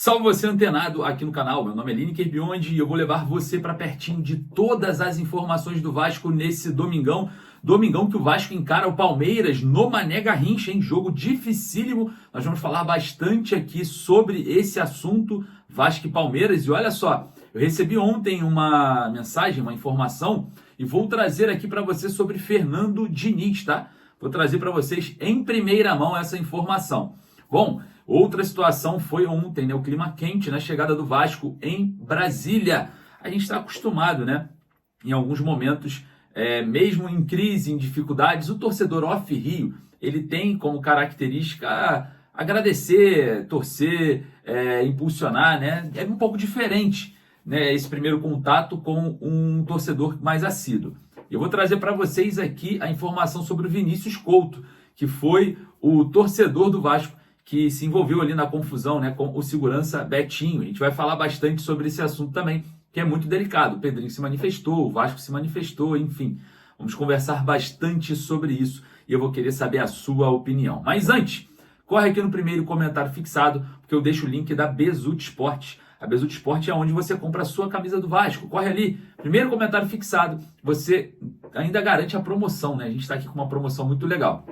Salve você antenado aqui no canal, meu nome é Lineker Biondi e eu vou levar você para pertinho de todas as informações do Vasco nesse domingão. Domingão que o Vasco encara o Palmeiras no Mané Garrincha, em jogo dificílimo. Nós vamos falar bastante aqui sobre esse assunto, Vasco e Palmeiras. E olha só, eu recebi ontem uma mensagem, uma informação, e vou trazer aqui para você sobre Fernando Diniz, tá? Vou trazer para vocês em primeira mão essa informação. Bom, outra situação foi ontem, né? O clima quente na chegada do Vasco em Brasília. A gente está acostumado, né? Em alguns momentos, mesmo em crise, em dificuldades, o torcedor off-Rio, ele tem como característica agradecer, torcer, impulsionar, né? É um pouco diferente, né? Esse primeiro contato com um torcedor mais assíduo. Eu vou trazer para vocês aqui a informação sobre o Vinícius Couto, que foi o torcedor do Vasco que se envolveu ali na confusão, né, com o segurança Betinho. A gente vai falar bastante sobre esse assunto também, que é muito delicado. O Pedrinho se manifestou, o Vasco se manifestou, enfim. Vamos conversar bastante sobre isso e eu vou querer saber a sua opinião. Mas antes, corre aqui no primeiro comentário fixado, porque eu deixo o link da Bezutti Esportes. A Bezutti Esportes é onde você compra a sua camisa do Vasco. Corre ali, primeiro comentário fixado, você ainda garante a promoção, né? A gente está aqui com uma promoção muito legal.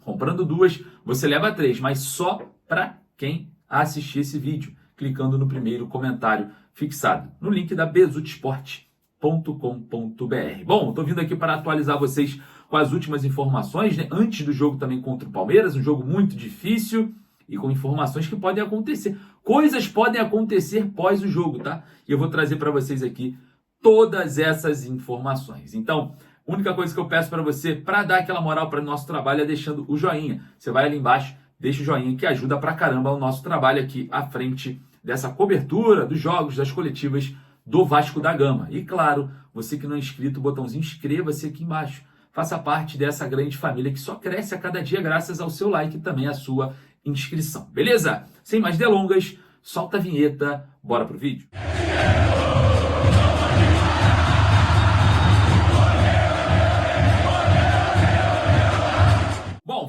Comprando duas, você leva três, mas só para quem assistir esse vídeo, clicando no primeiro comentário fixado, no link da bezutesport.com.br. Bom, estou vindo aqui para atualizar vocês com as últimas informações, né? Antes do jogo também contra o Palmeiras, um jogo muito difícil e com informações que podem acontecer. Coisas podem acontecer pós o jogo, tá? E eu vou trazer para vocês aqui todas essas informações. Então, a única coisa que eu peço para você, para dar aquela moral para o nosso trabalho, é deixando o joinha. Você vai ali embaixo, deixa o joinha que ajuda pra caramba o nosso trabalho aqui à frente dessa cobertura dos jogos, das coletivas do Vasco da Gama. E claro, você que não é inscrito, o botãozinho inscreva-se aqui embaixo. Faça parte dessa grande família que só cresce a cada dia graças ao seu like e também à sua inscrição. Beleza? Sem mais delongas, solta a vinheta, bora pro vídeo.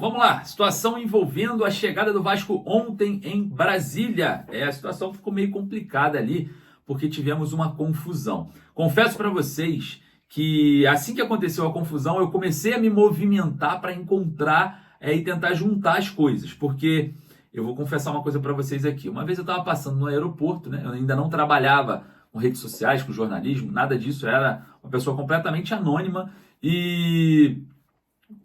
Vamos lá, situação envolvendo a chegada do Vasco ontem em Brasília. A situação ficou meio complicada ali, porque tivemos uma confusão. Confesso para vocês que assim que aconteceu a confusão, eu comecei a me movimentar para encontrar e tentar juntar as coisas, porque eu vou confessar uma coisa para vocês aqui. Uma vez eu estava passando no aeroporto, né? Eu ainda não trabalhava com redes sociais, com jornalismo, nada disso, eu era uma pessoa completamente anônima e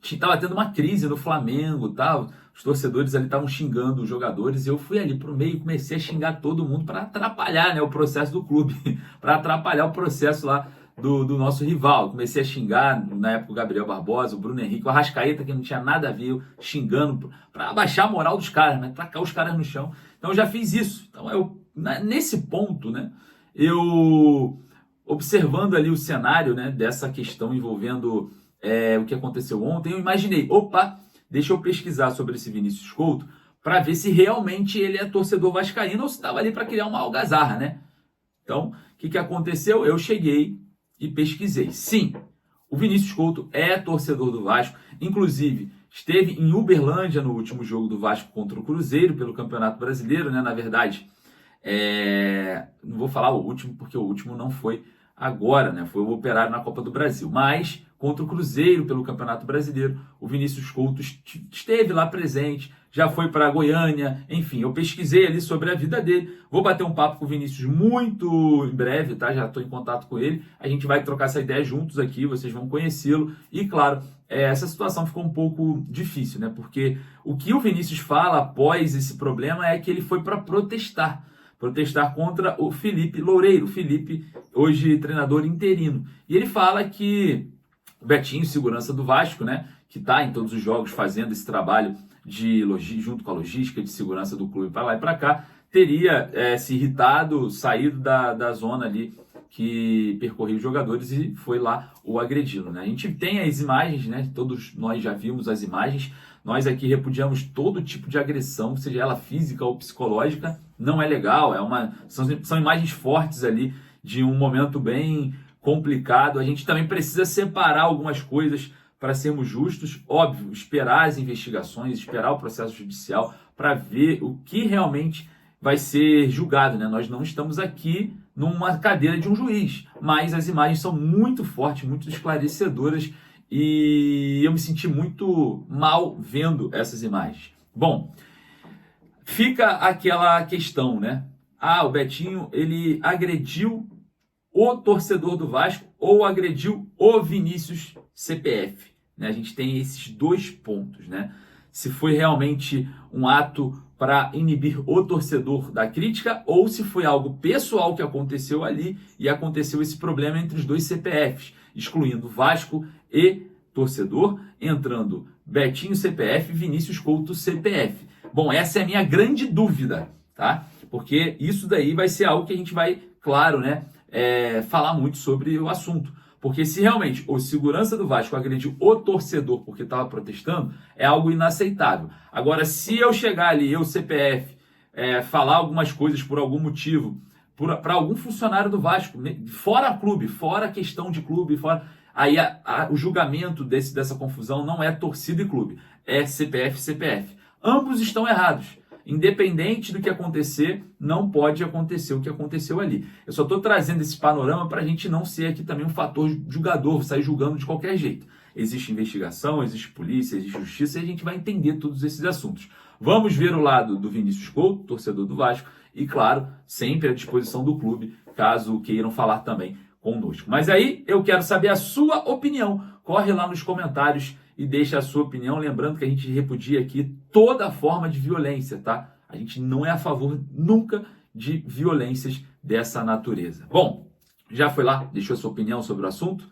estava tendo uma crise no Flamengo, tal. Os torcedores ali estavam xingando os jogadores e eu fui ali pro meio e comecei a xingar todo mundo para atrapalhar, né, o processo do clube, para atrapalhar o processo lá do nosso rival. Comecei a xingar, na época, o Gabriel Barbosa, o Bruno Henrique, o Arrascaeta, que não tinha nada a ver, xingando para abaixar a moral dos caras, né, tacar os caras no chão. Então eu já fiz isso. Então nesse ponto, né, eu observando ali o cenário, né, dessa questão envolvendo o que aconteceu ontem, eu imaginei, opa, deixa eu pesquisar sobre esse Vinícius Couto para ver se realmente ele é torcedor vascaíno ou se estava ali para criar uma algazarra, né? Então, o que aconteceu? Eu cheguei e pesquisei. Sim, o Vinícius Couto é torcedor do Vasco, inclusive esteve em Uberlândia no último jogo do Vasco contra o Cruzeiro pelo Campeonato Brasileiro, né? Na verdade, não vou falar o último porque o último não foi agora, né? Foi o Operário na Copa do Brasil, mas contra o Cruzeiro pelo Campeonato Brasileiro, o Vinícius Couto esteve lá presente, já foi para Goiânia, enfim, eu pesquisei ali sobre a vida dele, vou bater um papo com o Vinícius muito em breve, tá? Já estou em contato com ele, a gente vai trocar essa ideia juntos aqui, vocês vão conhecê-lo, e claro, essa situação ficou um pouco difícil, né? Porque o que o Vinícius fala após esse problema é que ele foi para protestar contra o Felipe Loureiro, Felipe, hoje treinador interino, e ele fala que o Betinho, segurança do Vasco, né, que está em todos os jogos fazendo esse trabalho de junto com a logística de segurança do clube para lá e para cá, teria se irritado, saído da zona ali que percorria os jogadores e foi lá o agredi-lo, né? A gente tem as imagens, né? Todos nós já vimos as imagens. Nós aqui repudiamos todo tipo de agressão, seja ela física ou psicológica. Não é legal, são imagens fortes ali de um momento bem complicado. A gente também precisa separar algumas coisas para sermos justos. Óbvio, esperar as investigações, esperar o processo judicial para ver o que realmente vai ser julgado, né? Nós não estamos aqui numa cadeira de um juiz, mas as imagens são muito fortes, muito esclarecedoras e eu me senti muito mal vendo essas imagens. Bom, fica aquela questão, né? O Betinho, ele agrediu o torcedor do Vasco ou agrediu o Vinícius CPF, né? A gente tem esses dois pontos, né? Se foi realmente um ato para inibir o torcedor da crítica ou se foi algo pessoal que aconteceu ali e aconteceu esse problema entre os dois CPFs, excluindo Vasco e torcedor, entrando Betinho CPF e Vinícius Couto CPF. Bom, essa é a minha grande dúvida, tá? Porque isso daí vai ser algo que a gente vai, claro, né, falar muito sobre o assunto. Porque se realmente o segurança do Vasco agrediu o torcedor porque estava protestando, é algo inaceitável. Agora, se eu chegar ali, eu, CPF, falar algumas coisas por algum motivo, para algum funcionário do Vasco, fora clube, fora questão de clube, fora... Aí o julgamento dessa confusão não é torcida e clube, é CPF e CPF. Ambos estão errados. Independente do que acontecer, não pode acontecer o que aconteceu ali. Eu só estou trazendo esse panorama para a gente não ser aqui também um fator julgador, sair julgando de qualquer jeito. Existe investigação, existe polícia, existe justiça e a gente vai entender todos esses assuntos. Vamos ver o lado do Vinícius Couto, torcedor do Vasco, e claro, sempre à disposição do clube, caso queiram falar também conosco. Mas aí eu quero saber a sua opinião. Corre lá nos comentários e deixa a sua opinião, lembrando que a gente repudia aqui toda forma de violência, tá? A gente não é a favor nunca de violências dessa natureza. Bom, já foi lá, deixou a sua opinião sobre o assunto?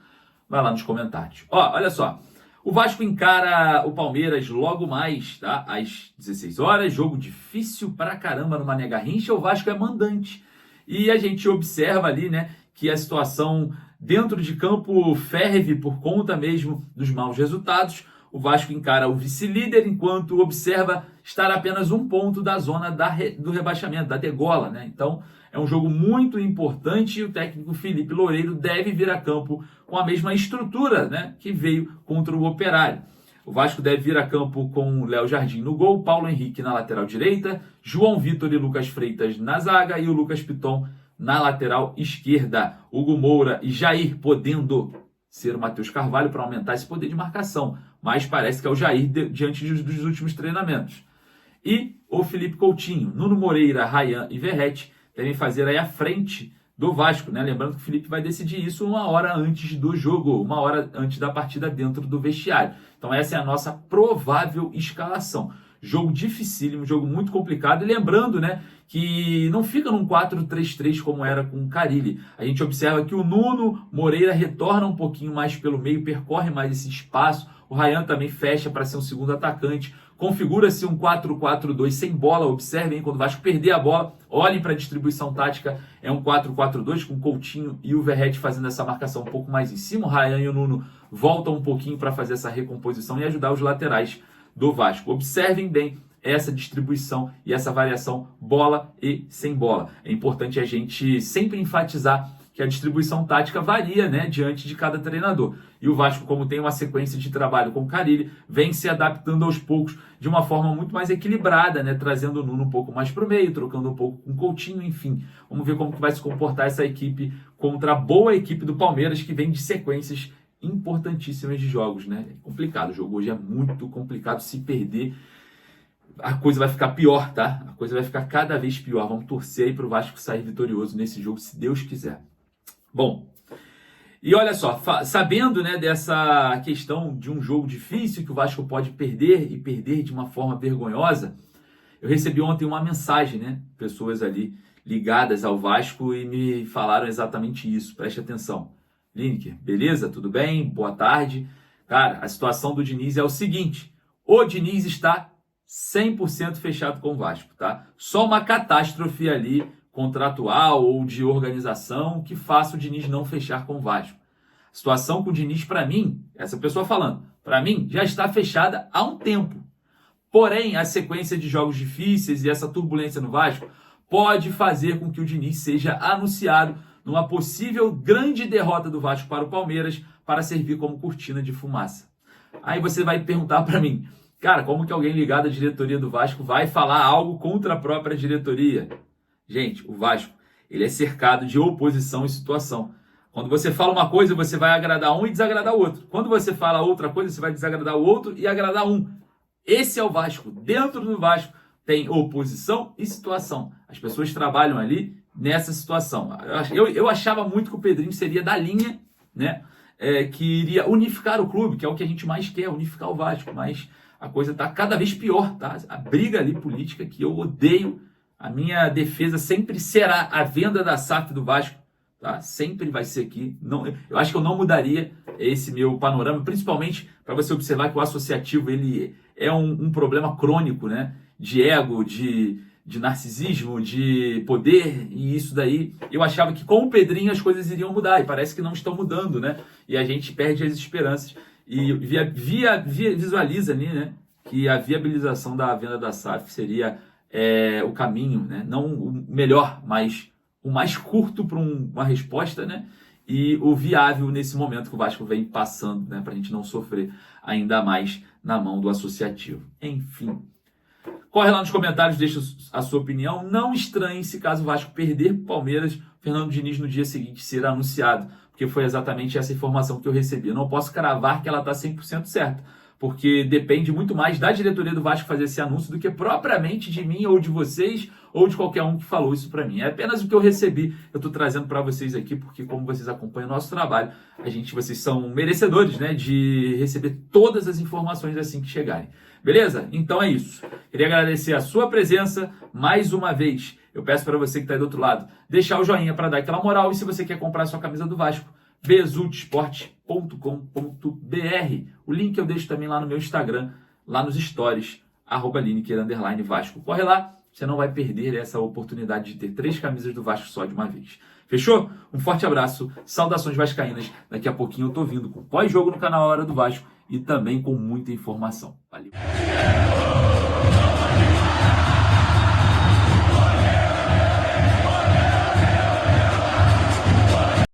Vai lá nos comentários. Olha só, o Vasco encara o Palmeiras logo mais, tá? Às 16 horas, jogo difícil pra caramba no Mané Garrincha, o Vasco é mandante. E a gente observa ali, né, que a situação dentro de campo ferve por conta mesmo dos maus resultados. O Vasco encara o vice-líder, enquanto observa estar apenas um ponto da zona do rebaixamento, da degola, né? Então, é um jogo muito importante e o técnico Felipe Loureiro deve vir a campo com a mesma estrutura, né, que veio contra o Operário. O Vasco deve vir a campo com Léo Jardim no gol, Paulo Henrique na lateral direita, João Vitor e Lucas Freitas na zaga e o Lucas Piton na lateral esquerda. Hugo Moura e Jair podendo ser o Matheus Carvalho para aumentar esse poder de marcação, mas parece que é o Jair diante dos últimos treinamentos. E o Felipe Coutinho, Nuno Moreira, Ryan e Verratti devem fazer aí a frente do Vasco, né? Lembrando que o Felipe vai decidir isso uma hora antes do jogo, uma hora antes da partida dentro do vestiário. Então essa é a nossa provável escalação. Jogo dificílimo, jogo muito complicado. E lembrando, né, que não fica num 4-3-3 como era com o Carille. A gente observa que o Nuno Moreira retorna um pouquinho mais pelo meio, percorre mais esse espaço. O Ryan também fecha para ser um segundo atacante. Configura-se um 4-4-2 sem bola. Observem, quando o Vasco perder a bola, olhem para a distribuição tática. É um 4-4-2 com o Coutinho e o Verratti fazendo essa marcação um pouco mais em cima. O Ryan e o Nuno voltam um pouquinho para fazer essa recomposição e ajudar os laterais do Vasco. Observem bem essa distribuição e essa variação bola e sem bola. É importante a gente sempre enfatizar que a distribuição tática varia, né, diante de cada treinador. E o Vasco, como tem uma sequência de trabalho com o Carille, vem se adaptando aos poucos de uma forma muito mais equilibrada, né, trazendo o Nuno um pouco mais para o meio, trocando um pouco com o Coutinho, enfim. Vamos ver como que vai se comportar essa equipe contra a boa equipe do Palmeiras, que vem de sequências importantíssimas de jogos, né? É complicado, o jogo hoje é muito complicado. Se perder, a coisa vai ficar pior, tá? A coisa vai ficar cada vez pior. Vamos torcer aí para o Vasco sair vitorioso nesse jogo, se Deus quiser. Bom, e olha só, sabendo, né, dessa questão de um jogo difícil que o Vasco pode perder e perder de uma forma vergonhosa, eu recebi ontem uma mensagem, né? Pessoas ali ligadas ao Vasco e me falaram exatamente isso. Preste atenção. Lineker, beleza? Tudo bem? Boa tarde. Cara, a situação do Diniz é o seguinte: o Diniz está 100% fechado com o Vasco, tá? Só uma catástrofe ali contratual ou de organização que faça o Diniz não fechar com o Vasco. A situação com o Diniz, para mim, essa pessoa falando, para mim, já está fechada há um tempo. Porém, a sequência de jogos difíceis e essa turbulência no Vasco pode fazer com que o Diniz seja anunciado numa possível grande derrota do Vasco para o Palmeiras para servir como cortina de fumaça. Aí você vai perguntar para mim, Cara, como que alguém ligado à diretoria do Vasco vai falar algo contra a própria diretoria? Gente, o Vasco, ele é cercado de oposição e situação. Quando você fala uma coisa, você vai agradar um e desagradar o outro. Quando você fala outra coisa, você vai desagradar o outro e agradar um. Esse é o Vasco. Dentro do Vasco tem oposição e situação. As pessoas trabalham ali nessa situação. Eu achava muito que o Pedrinho seria da linha, né? Que iria unificar o clube, que é o que a gente mais quer, unificar o Vasco. Mas a coisa está cada vez pior, tá? A briga ali política que eu odeio. A minha defesa sempre será a venda da SAF do Vasco, tá? Sempre vai ser aqui. Não, eu acho que eu não mudaria esse meu panorama, principalmente para você observar que o associativo ele é um problema crônico, né? De ego, de narcisismo, de poder, e isso daí eu achava que com o Pedrinho as coisas iriam mudar, e parece que não estão mudando, né? E a gente perde as esperanças e visualiza ali, né? Que a viabilização da venda da SAF seria o caminho, né? Não o melhor, mas o mais curto para uma resposta, né? E o viável nesse momento que o Vasco vem passando, né? Para a gente não sofrer ainda mais na mão do associativo. Enfim. Corre lá nos comentários, deixa a sua opinião. Não estranhe se caso o Vasco perder para o Palmeiras, Fernando Diniz no dia seguinte será anunciado, porque foi exatamente essa informação que eu recebi. Eu não posso cravar que ela está 100% certa, porque depende muito mais da diretoria do Vasco fazer esse anúncio do que propriamente de mim ou de vocês ou de qualquer um que falou isso para mim. É apenas o que eu recebi, eu estou trazendo para vocês aqui, porque como vocês acompanham o nosso trabalho, vocês são merecedores, né, de receber todas as informações assim que chegarem. Beleza? Então é isso. Queria agradecer a sua presença mais uma vez. Eu peço para você que está aí do outro lado, deixar o joinha para dar aquela moral, e se você quer comprar a sua camisa do Vasco, besultsport.com.br. O link eu deixo também lá no meu Instagram, lá nos stories, @Lineker_Vasco. Corre lá, você não vai perder essa oportunidade de ter 3 camisas do Vasco só de uma vez. Fechou? Um forte abraço, saudações vascaínas. Daqui a pouquinho eu tô vindo com pós-jogo no canal Hora do Vasco e também com muita informação. Valeu!